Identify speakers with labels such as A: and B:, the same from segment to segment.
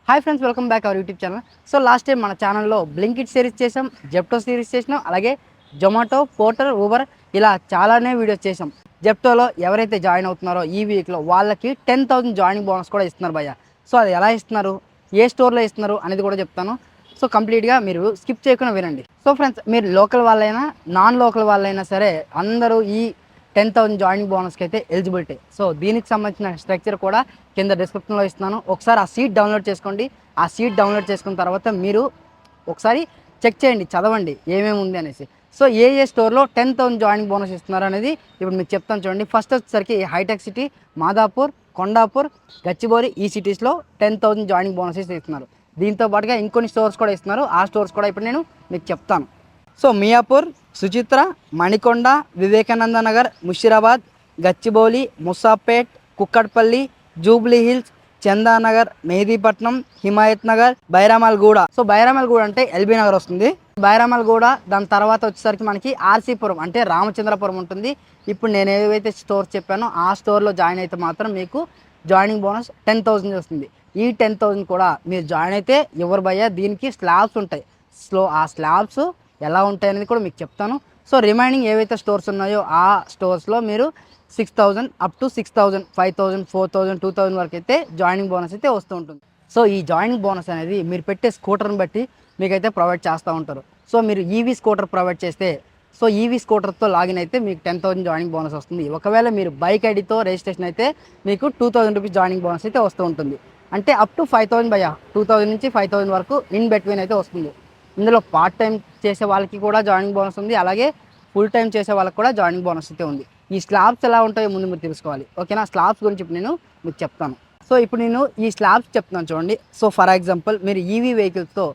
A: Hi friends, welcome back our YouTube channel. So last time మన ఛానల్లో Blinkit series చేసాం, Zepto series చేసినాం, అలాగే జొమాటో, పోర్టర్, ఊబర్ ఇలా చాలానే వీడియోస్ చేసాం. జెప్టోలో ఎవరైతే జాయిన్ అవుతున్నారో ఈ వీక్లో వాళ్ళకి 10,000 జాయినింగ్ బోనస్ కూడా ఇస్తున్నారు భయ్య. సో అది ఎలా ఇస్తున్నారు, ఏ స్టోర్లో ఇస్తున్నారు అనేది కూడా చెప్తాను. సో కంప్లీట్గా మీరు స్కిప్ చేయకుండా వినండి. సో ఫ్రెండ్స్, మీరు లోకల్ వాళ్ళైనా నాన్ లోకల్ వాళ్ళైనా సరే అందరూ ఈ 10,000 జాయినింగ్ బోనస్కి అయితే ఎలిజిబిలిటీ. సో దీనికి సంబంధించిన స్ట్రక్చర్ కూడా కింద డిస్క్రిప్షన్లో ఇస్తున్నాను. ఒకసారి ఆ సీట్ డౌన్లోడ్ చేసుకోండి. ఆ సీట్ డౌన్లోడ్ చేసుకున్న తర్వాత మీరు ఒకసారి చెక్ చేయండి, చదవండి ఏమేమి ఉంది అనేసి. సో ఏ స్టోర్లో 10,000 జాయినింగ్ బోనస్ ఇస్తున్నారు అనేది ఇప్పుడు మీకు చెప్తాను చూడండి. ఫస్ట్ వచ్చేసరికి హైటెక్ సిటీ, మాదాపూర్, కొండాపూర్, గచ్చిబౌలి ఈ సిటీస్లో 10,000 జాయినింగ్ బోనసెస్ ఇస్తున్నారు. దీంతో పాటుగా ఇంకొన్ని స్టోర్స్ కూడా ఇస్తున్నారు. ఆ స్టోర్స్ కూడా ఇప్పుడు నేను మీకు చెప్తాను. So Miyapur, Suchitra, Manikonda, Vivekananda Nagar, Musheerabad, Gachibowli, Moosapet, Kukatpally, Jubilee hills, Chandanagar, Mehdipatnam, Himayat Nagar, Bairamalguda. So Bairamalguda అంటే ఎల్బీ నగర్ వస్తుంది. బైరామల్గూడ దాని తర్వాత వచ్చేసరికి మనకి ఆర్సీపురం అంటే రామచంద్రపురం ఉంటుంది. ఇప్పుడు నేను ఏవైతే స్టోర్స్ చెప్పానో ఆ స్టోర్లో జాయిన్ అయితే మాత్రం మీకు జాయినింగ్ బోనస్ 10,000 వస్తుంది. ఈ 10,000 కూడా మీరు జాయిన్ అయితే ఎవరు భయ్యా, దీనికి స్లాబ్స్ ఉంటాయి. ఆ స్లాబ్స్ ఎలా ఉంటాయి అనేది కూడా మీకు చెప్తాను. సో రిమైనింగ్ ఏవైతే స్టోర్స్ ఉన్నాయో ఆ స్టోర్స్లో మీరు 6,000 అప్ టు 6,000, 5,000, 4,000, 2,000 వరకు అయితే జాయినింగ్ బోనస్ అయితే వస్తూ ఉంటుంది. సో ఈ జాయినింగ్ బోనస్ అనేది మీరు పెట్టే స్కూటర్ని బట్టి మీకైతే ప్రొవైడ్ చేస్తూ ఉంటారు. సో మీరు ఈవీ స్కూటర్ ప్రొవైడ్ చేస్తే సో ఈవీ స్కూటర్తో లాగిన్ అయితే మీకు 10,000 జాయినింగ్ బోనస్ వస్తుంది. ఒకవేళ మీరు బైక్ ఐడితో రిజిస్ట్రేషన్ అయితే మీకు 2,000 రూపీస్ జాయినింగ్ బోనస్ అయితే వస్తూ ఉంటుంది. అంటే అప్ టు 5,000 భయ్యా, 2,000 నుంచి 5,000 వరకు ఇన్ బిట్వీన్ అయితే వస్తుంది. ఇందులో పార్ట్ టైం చేసే వాళ్ళకి కూడా జాయినింగ్ బోనస్ ఉంది, అలాగే ఫుల్ టైం చేసే వాళ్ళకి కూడా జాయినింగ్ బోనస్ అయితే ఉంది. ఈ స్లాబ్స్ ఎలా ఉంటాయో ముందు మీరు తెలుసుకోవాలి. ఓకేనా, స్లాబ్స్ గురించి ఇప్పుడు నేను మీకు చెప్తాను. సో ఇప్పుడు నేను ఈ స్లాబ్స్ చెప్తాను చూడండి. సో ఫర్ ఎగ్జాంపుల్ మీరు ఈవీ వెహికల్స్తో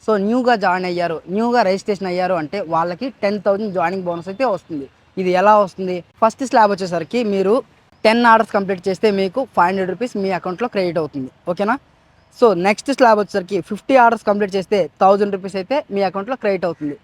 A: సో న్యూగా జాయిన్ అయ్యారు, న్యూగా రిజిస్ట్రేషన్ అయ్యారు అంటే వాళ్ళకి 10,000 జాయినింగ్ బోనస్ అయితే వస్తుంది. ఇది ఎలా వస్తుంది? ఫస్ట్ స్లాబ్ వచ్చేసరికి మీరు 10 ఆర్డర్స్ కంప్లీట్ చేస్తే మీకు 500 రూపీస్ మీ అకౌంట్లో క్రెడిట్ అవుతుంది. ఓకేనా. సో నెక్స్ట్ స్లాబ్ వచ్చేసరికి 50 ఆర్డర్స్ కంప్లీట్ చేస్తే 1,000 రూపీస్ అయితే మీ అకౌంట్లో క్రెడిట్ అవుతుంది.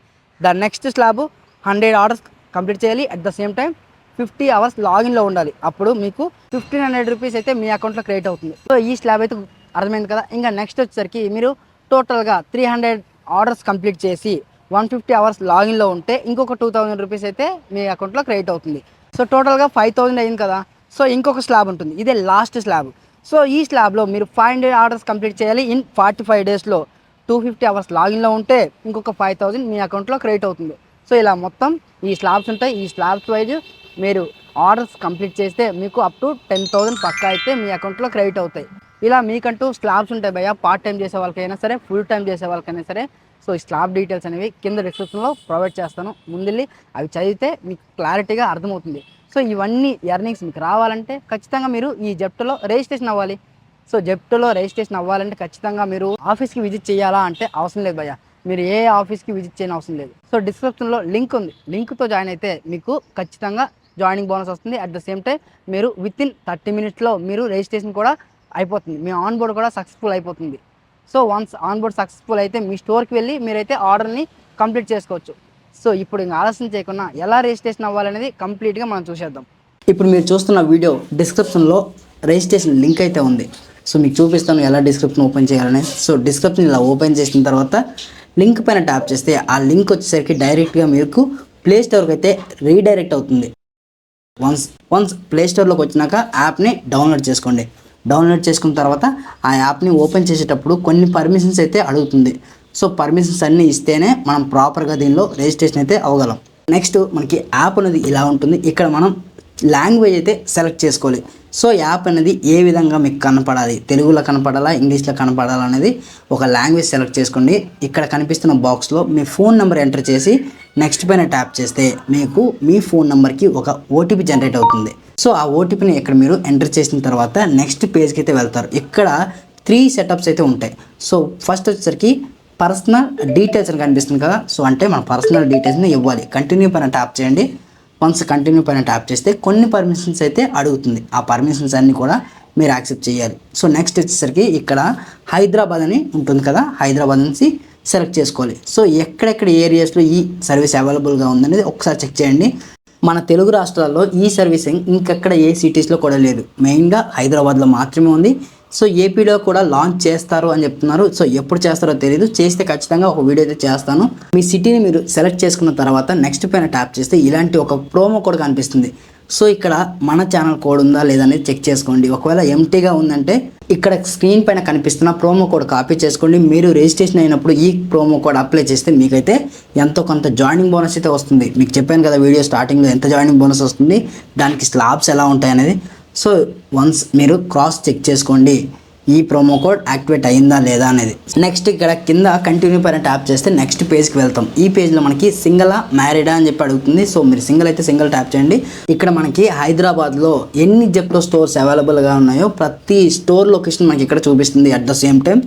A: దాని నెక్స్ట్ స్లాబ్ 100 ఆర్డర్స్ కంప్లీట్ చేయాలి, at the same time 50 hours లాగిన్లో ఉండాలి. అప్పుడు మీకు 1,500 రూపీస్ అయితే మీ అకౌంట్లో క్రెడిట్ అవుతుంది. సో ఈ స్లాబ్ అయితే అర్థమైంది కదా. ఇంకా నెక్స్ట్ వచ్చేసరికి మీరు టోటల్గా 300 ఆర్డర్స్ కంప్లీట్ చేసి 150 అవర్స్ లాగిన్లో ఉంటే ఇంకొక 2,000 రూపీస్ అయితే మీ అకౌంట్లో క్రెడిట్ అవుతుంది. సో టోటల్గా 5,000 అయింది కదా. సో ఇంకొక స్లాబ్ ఉంటుంది, ఇదే లాస్ట్ స్లాబ్. సో ఈ స్లాబ్లో మీరు 500 ఆర్డర్స్ కంప్లీట్ చేయాలి ఇన్ 45 డేస్లో. 250 అవర్స్ లాగిన్లో ఉంటే ఇంకొక 5,000 మీ అకౌంట్లో క్రెడిట్ అవుతుంది. సో ఇలా మొత్తం ఈ స్లాబ్స్ ఉంటాయి. ఈ స్లాబ్స్ వైజ్ మీరు ఆర్డర్స్ కంప్లీట్ చేస్తే మీకు అప్ టు 10,000 పక్కా అయితే మీ అకౌంట్లో క్రెడిట్ అవుతాయి. ఇలా మీకంటూ స్లాబ్స్ ఉంటాయి భయ్య, పార్ట్ టైం చేసే వాళ్ళకైనా సరే, ఫుల్ టైం చేసే వాళ్ళకైనా సరే. సో ఈ స్లాబ్ డీటెయిల్స్ అనేవి కింద డిస్క్రిప్షన్లో ప్రొవైడ్ చేస్తాను. ముందెళ్ళి అవి చదివితే మీకు క్లారిటీగా అర్థమవుతుంది. సో ఇవన్నీ ఎర్నింగ్స్ మీకు రావాలంటే ఖచ్చితంగా మీరు ఈ జెప్టోలో రిజిస్ట్రేషన్ అవ్వాలి. సో జెప్టోలో రిజిస్ట్రేషన్ అవ్వాలంటే ఖచ్చితంగా మీరు ఆఫీస్కి విజిట్ చేయాలా అంటే అవసరం లేదు భయ్య, మీరు ఏ ఆఫీస్కి విజిట్ చేయని అవసరం లేదు. సో డిస్క్రిప్షన్లో లింక్ ఉంది, లింక్తో జాయిన్ అయితే మీకు ఖచ్చితంగా జాయినింగ్ బోనస్ వస్తుంది. అట్ ద సేమ్ టైం మీరు వితిన్ 30 మినిట్స్లో మీరు రిజిస్ట్రేషన్ కూడా అయిపోతుంది, మీ ఆన్ బోర్డ్ కూడా సక్సెస్ఫుల్ అయిపోతుంది. So once on board successful అయితే మీ స్టోర్కి వెళ్ళి మీరైతే ఆర్డర్ని కంప్లీట్ చేసుకోవచ్చు. సో ఇప్పుడు ఇంకా ఆలస్యం చేయకుండా ఎలా రిజిస్ట్రేషన్ అవ్వాలనేది కంప్లీట్గా మనం చూసేద్దాం. ఇప్పుడు మీరు చూస్తున్న వీడియో డిస్క్రిప్షన్లో రిజిస్ట్రేషన్ లింక్ అయితే ఉంది. సో మీకు చూపిస్తాను ఎలా డిస్క్రిప్షన్ ఓపెన్ చేయాలని. సో డిస్క్రిప్షన్ ఇలా ఓపెన్ చేసిన తర్వాత లింక్ పైన ట్యాప్ చేస్తే ఆ లింక్ వచ్చేసరికి డైరెక్ట్గా మీకు ప్లే స్టోర్కి అయితే రీడైరెక్ట్ అవుతుంది. వన్స్ ప్లే స్టోర్లోకి వచ్చినాక యాప్ని డౌన్లోడ్ చేసుకోండి. డౌన్లోడ్ చేసుకున్న తర్వాత ఆ యాప్ని ఓపెన్ చేసేటప్పుడు కొన్ని పర్మిషన్స్ అయితే అడుగుతుంది. సో పర్మిషన్స్ అన్నీ ఇస్తేనే మనం ప్రాపర్గా దీనిలో రిజిస్ట్రేషన్ అయితే అవ్వగలం. నెక్స్ట్ మనకి యాప్ అనేది ఇలా ఉంటుంది. ఇక్కడ మనం లాంగ్వేజ్ అయితే సెలెక్ట్ చేసుకోవాలి. సో యాప్ అనేది ఏ విధంగా మీకు కనపడాలి, తెలుగులో కనపడాలా, ఇంగ్లీష్లో కనపడాలా అనేది ఒక లాంగ్వేజ్ సెలెక్ట్ చేసుకోండి. ఇక్కడ కనిపిస్తున్న బాక్స్లో మీ ఫోన్ నెంబర్ ఎంటర్ చేసి నెక్స్ట్ పైన ట్యాప్ చేస్తే మీకు మీ ఫోన్ నెంబర్కి ఒక ఓటీపీ జనరేట్ అవుతుంది. సో ఆ ఓటీపీని ఇక్కడ మీరు ఎంటర్ చేసిన తర్వాత నెక్స్ట్ పేజ్కి అయితే వెళ్తారు. ఇక్కడ 3 సెటప్స్ అయితే ఉంటాయి. సో ఫస్ట్ వచ్చేసరికి పర్సనల్ డీటెయిల్స్ అని కనిపిస్తుంది కదా. సో అంటే మన పర్సనల్ డీటెయిల్స్ని ఇవ్వాలి. కంటిన్యూ పైన ట్యాప్ చేయండి. వన్స్ కంటిన్యూ పైన ట్యాప్ చేస్తే కొన్ని పర్మిషన్స్ అయితే అడుగుతుంది. ఆ పర్మిషన్స్ అన్నీ కూడా మీరు యాక్సెప్ట్ చేయాలి. సో నెక్స్ట్ వచ్చేసరికి ఇక్కడ హైదరాబాద్ అని ఉంటుంది కదా, హైదరాబాద్ నుంచి సెలెక్ట్ చేసుకోవాలి. సో ఎక్కడెక్కడ ఏరియాస్లో ఈ సర్వీస్ అవైలబుల్గా ఉందనేది ఒకసారి చెక్ చేయండి. మన తెలుగు రాష్ట్రాల్లో ఈ సర్వీసింగ్ ఇంకెక్కడ ఏ సిటీస్లో కూడా లేదు, మెయిన్గా హైదరాబాద్లో మాత్రమే ఉంది. సో ఏపీలో కూడా లాంచ్ చేస్తారు అని చెప్తున్నారు. సో ఎప్పుడు చేస్తారో తెలియదు, చేస్తే ఖచ్చితంగా ఒక వీడియో అయితే చేస్తాను. మీ సిటీని మీరు సెలెక్ట్ చేసుకున్న తర్వాత నెక్స్ట్ పైన ట్యాప్ చేస్తే ఇలాంటి ఒక ప్రోమో కోడ్ కనిపిస్తుంది. సో ఇక్కడ మన ఛానల్ కోడ్ ఉందా లేదా అనేది చెక్ చేసుకోండి. ఒకవేళ ఎంటీగా ఉందంటే ఇక్కడ స్క్రీన్ పైన కనిపిస్తున్న ప్రోమో కోడ్ కాపీ చేసుకోండి. మీరు రిజిస్ట్రేషన్ అయినప్పుడు ఈ ప్రోమో కోడ్ అప్లై చేస్తే మీకైతే ఎంతో కొంత జాయినింగ్ బోనస్ అయితే వస్తుంది. మీకు చెప్పాను కదా వీడియో స్టార్టింగ్లో ఎంత జాయినింగ్ బోనస్ వస్తుంది, దానికి స్లాబ్స్ ఎలా ఉంటాయి అనేది. సో వన్స్ మీరు క్రాస్ చెక్ చేసుకోండి ఈ ప్రోమో కోడ్ యాక్టివేట్ అయిందా లేదా అనేది. నెక్స్ట్ ఇక్కడ కింద కంటిన్యూ పైన ట్యాప్ చేస్తే నెక్స్ట్ పేజ్కి వెళ్తాం. ఈ పేజ్లో మనకి సింగిలా మ్యారీడా అని చెప్పి అడుగుతుంది. సో మీరు సింగిల్ అయితే సింగిల్ ట్యాప్ చేయండి. ఇక్కడ మనకి హైదరాబాద్లో ఎన్ని జెప్టో స్టోర్స్ అవైలబుల్గా ఉన్నాయో ప్రతి స్టోర్ లొకేషన్ మనకి ఇక్కడ చూపిస్తుంది. అట్ ద సేమ్ టైం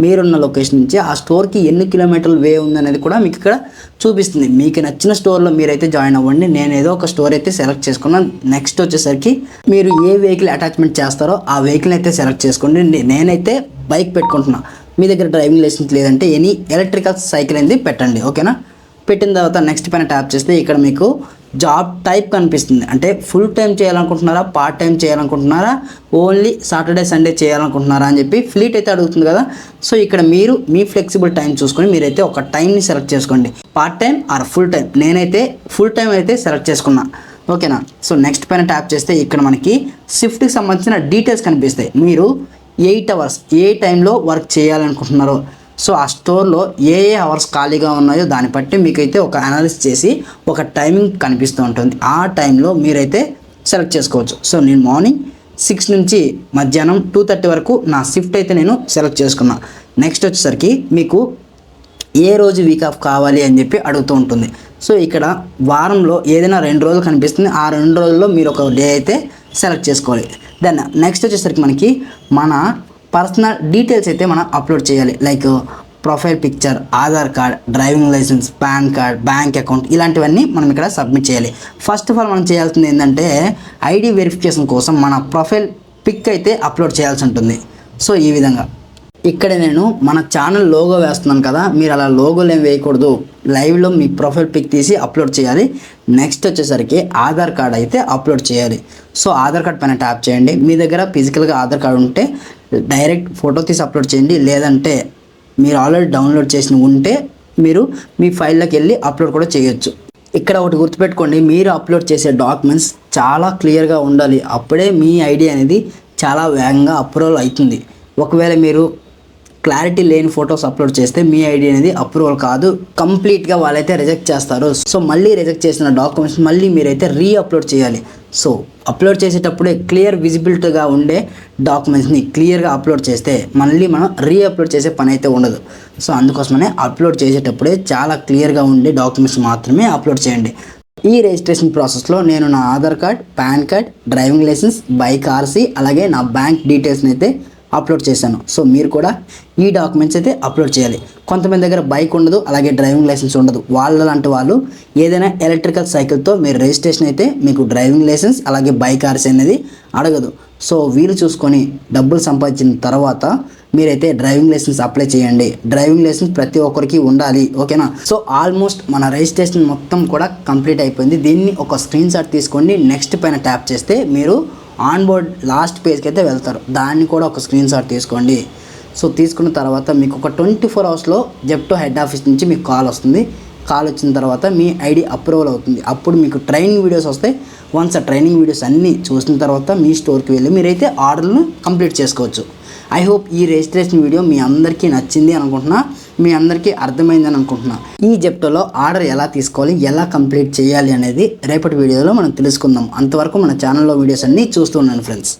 A: మీరున్న లొకేషన్ నుంచి ఆ స్టోర్కి ఎన్ని కిలోమీటర్ల వే ఉందనేది కూడా మీకు ఇక్కడ చూపిస్తుంది. మీకు నచ్చిన స్టోర్లో మీరైతే జాయిన్ అవ్వండి. నేను ఏదో ఒక స్టోర్ అయితే సెలెక్ట్ చేసుకున్నాను. నెక్స్ట్ వచ్చేసరికి మీరు ఏ వెహికల్ అటాచ్మెంట్ చేస్తారో ఆ వెహికల్ అయితే సెలెక్ట్ చేసుకోండి. నేనైతే బైక్ పెట్టుకుంటున్నా. మీ దగ్గర డ్రైవింగ్ లైసెన్స్ లేదంటే ఎనీ ఎలక్ట్రికల్ సైకిల్ అనేది పెట్టండి. ఓకేనా? పెట్టిన తర్వాత నెక్స్ట్ పైన ట్యాప్ చేస్తే ఇక్కడ మీకు జాబ్ టైప్ కనిపిస్తుంది. అంటే ఫుల్ టైం చేయాలనుకుంటున్నారా, పార్ట్ టైం చేయాలనుకుంటున్నారా, ఓన్లీ సాటర్డే సండే చేయాలనుకుంటున్నారా అని చెప్పి ఫ్లీట్ అయితే అడుగుతుంది కదా. సో ఇక్కడ మీరు మీ ఫ్లెక్సిబుల్ టైం చూసుకొని మీరైతే ఒక టైంని సెలెక్ట్ చేసుకోండి. Part time or full time. నేనైతే ఫుల్ టైం అయితే సెలెక్ట్ చేసుకున్నా. ఓకేనా? సో నెక్స్ట్ పైన ట్యాప్ చేస్తే ఇక్కడ మనకి షిఫ్ట్కి సంబంధించిన డీటెయిల్స్ కనిపిస్తాయి. మీరు 8 అవర్స్ ఏ టైంలో వర్క్ చేయాలనుకుంటున్నారో, సో ఆ స్టోర్లో ఏ అవర్స్ ఖాళీగా ఉన్నాయో దాన్ని బట్టి మీకైతే ఒక అనాలిసిస్ చేసి ఒక టైమింగ్ కనిపిస్తూ ఉంటుంది. ఆ టైంలో మీరైతే సెలెక్ట్ చేసుకోవచ్చు. సో నేను మార్నింగ్ 6 నుంచి మధ్యాహ్నం 2:30 వరకు నా షిఫ్ట్ అయితే నేను సెలెక్ట్ చేసుకున్నా. నెక్స్ట్ వచ్చేసరికి మీకు ఏ రోజు వీక్ ఆఫ్ కావాలి అని చెప్పి అడుగుతూ ఉంటుంది. సో ఇక్కడ వారంలో ఏదైనా 2 రోజులు కనిపిస్తుంది. ఆ 2 రోజుల్లో మీరు ఒక డే అయితే సెలెక్ట్ చేసుకోవాలి. దెన్ నెక్స్ట్ వచ్చేసరికి మనకి మన పర్సనల్ డీటెయిల్స్ అయితే మనం అప్లోడ్ చేయాలి. Like profile picture, Aadhaar card, driving licence, PAN card, bank account, ఇలాంటివన్నీ మనం ఇక్కడ సబ్మిట్ చేయాలి. ఫస్ట్ ఆఫ్ ఆల్ మనం చేయాల్సింది ఏంటంటే ఐడి వెరిఫికేషన్ కోసం మన ప్రొఫైల్ పిక్ అయితే అప్లోడ్ చేయాల్సి ఉంటుంది. సో ఈ విధంగా ఇక్కడ నేను మన ఛానల్ లోగో వేస్తున్నాను కదా, మీరు అలా లోగోలు ఏం వేయకూడదు. లైవ్లో మీ ప్రొఫైల్ పిక్ తీసి అప్లోడ్ చేయాలి. నెక్స్ట్ వచ్చేసరికి ఆధార్ కార్డ్ అయితే అప్లోడ్ చేయాలి. సో ఆధార్ కార్డ్ పైన ట్యాప్ చేయండి. మీ దగ్గర ఫిజికల్గా ఆధార్ కార్డు ఉంటే డైరెక్ట్ ఫోటో తీసి అప్లోడ్ చేయండి. లేదంటే మీరు ఆల్రెడీ డౌన్లోడ్ చేసి ఉంటే మీరు మీ ఫైల్లోకి వెళ్ళి అప్లోడ్ కూడా చేయొచ్చు. ఇక్కడ ఒకటి గుర్తుపెట్టుకోండి, మీరు అప్లోడ్ చేసే డాక్యుమెంట్స్ చాలా క్లియర్గా ఉండాలి. అప్పుడే మీ ఐడి అనేది చాలా వేగంగా అప్రూవల్ అవుతుంది. ఒకవేళ మీరు క్లారిటీ లేని ఫొటోస్ అప్లోడ్ చేస్తే మీ ఐడి అనేది అప్రూవల్ కాదు, కంప్లీట్గా వాళ్ళైతే రిజెక్ట్ చేస్తారు. సో మళ్ళీ రిజెక్ట్ చేసిన డాక్యుమెంట్స్ మళ్ళీ మీరైతే అప్లోడ్ చేయాలి. సో అప్లోడ్ చేసేటప్పుడే క్లియర్ విజిబిలిటీగా ఉండే డాక్యుమెంట్స్ని క్లియర్గా అప్లోడ్ చేస్తే మళ్ళీ మనం అప్లోడ్ చేసే పని అయితే ఉండదు. సో అందుకోసమనే అప్లోడ్ చేసేటప్పుడే చాలా క్లియర్గా ఉండే డాక్యుమెంట్స్ మాత్రమే అప్లోడ్ చేయండి. ఈ రిజిస్ట్రేషన్ ప్రాసెస్లో నేను నా Aadhaar card, PAN card, driving licence, bike RC, అలాగే నా బ్యాంక్ డీటెయిల్స్ని అయితే అప్లోడ్ చేశాను. సో మీరు కూడా ఈ డాక్యుమెంట్స్ అయితే అప్లోడ్ చేయాలి. కొంతమంది దగ్గర బైక్ ఉండదు, అలాగే డ్రైవింగ్ లైసెన్స్ ఉండదు. వాళ్ళంటి వాళ్ళు ఏదైనా ఎలక్ట్రికల్ సైకిల్తో మీరు రిజిస్ట్రేషన్ అయితే మీకు డ్రైవింగ్ లైసెన్స్ అలాగే బైక్ ఆర్సీ అనేది అడగదు. సో వీలు చూసుకొని డబ్బులు సంపాదించిన తర్వాత మీరైతే డ్రైవింగ్ లైసెన్స్ అప్లై చేయండి. డ్రైవింగ్ లైసెన్స్ ప్రతి ఒక్కరికి ఉండాలి. ఓకేనా? సో ఆల్మోస్ట్ మన రిజిస్ట్రేషన్ మొత్తం కూడా కంప్లీట్ అయిపోయింది. దీన్ని ఒక స్క్రీన్ షాట్ తీసుకోండి. నెక్స్ట్ పైన ట్యాప్ చేస్తే మీరు ఆన్ బోర్డ్ లాస్ట్ పేజ్కి అయితే వెళ్తారు. దాన్ని కూడా ఒక స్క్రీన్ షాట్ తీసుకోండి. సో తీసుకున్న తర్వాత మీకు ఒక 24 అవర్స్లో జెప్టో హెడ్ ఆఫీస్ నుంచి మీకు కాల్ వస్తుంది. కాల్ వచ్చిన తర్వాత మీ ఐడి అప్రూవల్ అవుతుంది. అప్పుడు మీకు ట్రైనింగ్ వీడియోస్ వస్తాయి. వన్స్ ఆ ట్రైనింగ్ వీడియోస్ అన్నీ చూసిన తర్వాత మీ స్టోర్కి వెళ్ళి మీరైతే ఆర్డర్ను కంప్లీట్ చేసుకోవచ్చు. ఐ హోప్ ఈ రిజిస్ట్రేషన్ వీడియో మీ అందరికీ నచ్చింది అనుకుంటున్నా, మీ అందరికీ అర్థమైందని అనుకుంటున్నా. ఈ జెప్టోలో ఆర్డర్ ఎలా తీసుకోవాలి, ఎలా కంప్లీట్ చేయాలి అనేది రేపటి వీడియోలో మనం తెలుసుకుందాం. అంతవరకు మన ఛానల్లో వీడియోస్ అన్నీ చూస్తూ ఉన్నాను ఫ్రెండ్స్.